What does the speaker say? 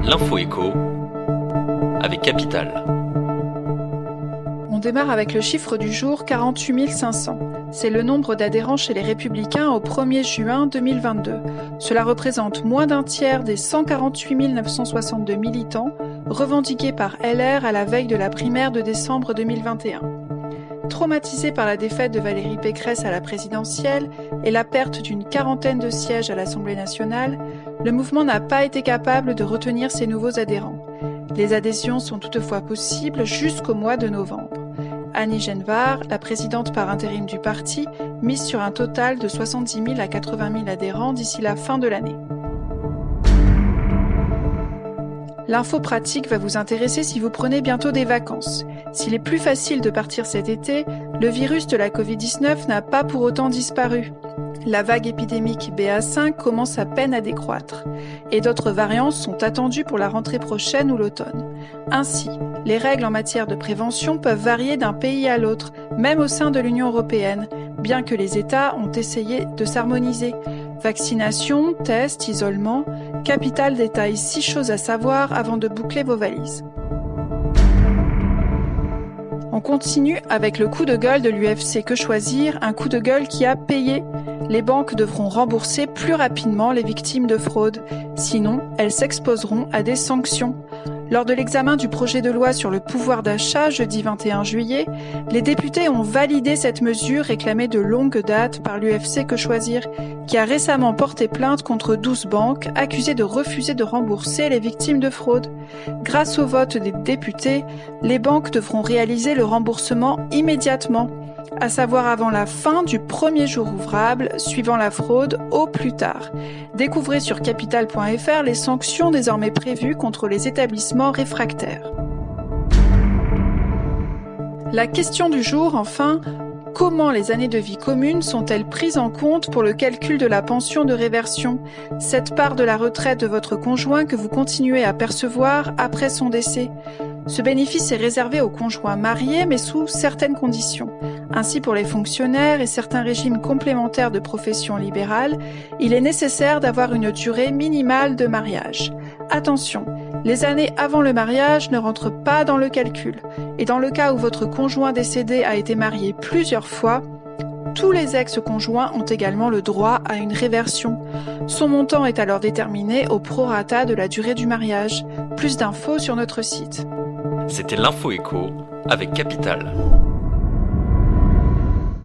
L'info écho avec Capital. On démarre avec le chiffre du jour, 48 500. C'est le nombre d'adhérents chez les Républicains au 1er juin 2022. Cela représente moins d'un tiers des 148 962 militants revendiqués par LR à la veille de la primaire de décembre 2021. Traumatisé par la défaite de Valérie Pécresse à la présidentielle et la perte d'une quarantaine de sièges à l'Assemblée nationale, le mouvement n'a pas été capable de retenir ses nouveaux adhérents. Les adhésions sont toutefois possibles jusqu'au mois de novembre. Annie Genevard, la présidente par intérim du parti, mise sur un total de 70 000 à 80 000 adhérents d'ici la fin de l'année. L'info pratique va vous intéresser si vous prenez bientôt des vacances. S'il est plus facile de partir cet été, le virus de la Covid-19 n'a pas pour autant disparu. La vague épidémique BA5 commence à peine à décroître, et d'autres variantes sont attendues pour la rentrée prochaine ou l'automne. Ainsi, les règles en matière de prévention peuvent varier d'un pays à l'autre, même au sein de l'Union européenne, bien que les États ont essayé de s'harmoniser. Vaccination, tests, isolement, Capital détaille 6 choses à savoir avant de boucler vos valises. On continue avec le coup de gueule de l'UFC Que Choisir, un coup de gueule qui a payé. Les banques devront rembourser plus rapidement les victimes de fraude, sinon elles s'exposeront à des sanctions. Lors de l'examen du projet de loi sur le pouvoir d'achat jeudi 21 juillet, les députés ont validé cette mesure réclamée de longue date par l'UFC Que Choisir, qui a récemment porté plainte contre 12 banques accusées de refuser de rembourser les victimes de fraude. Grâce au vote des députés, les banques devront réaliser le remboursement immédiatement, à savoir avant la fin du premier jour ouvrable, suivant la fraude au plus tard. Découvrez sur capital.fr les sanctions désormais prévues contre les établissements réfractaires. La question du jour, enfin, comment les années de vie commune sont-elles prises en compte pour le calcul de la pension de réversion, cette part de la retraite de votre conjoint que vous continuez à percevoir après son décès? Ce bénéfice est réservé aux conjoints mariés, mais sous certaines conditions. Ainsi, pour les fonctionnaires et certains régimes complémentaires de profession libérale, il est nécessaire d'avoir une durée minimale de mariage. Attention, les années avant le mariage ne rentrent pas dans le calcul. Et dans le cas où votre conjoint décédé a été marié plusieurs fois, tous les ex-conjoints ont également le droit à une réversion. Son montant est alors déterminé au prorata de la durée du mariage. Plus d'infos sur notre site. C'était l'Info écho avec Capital.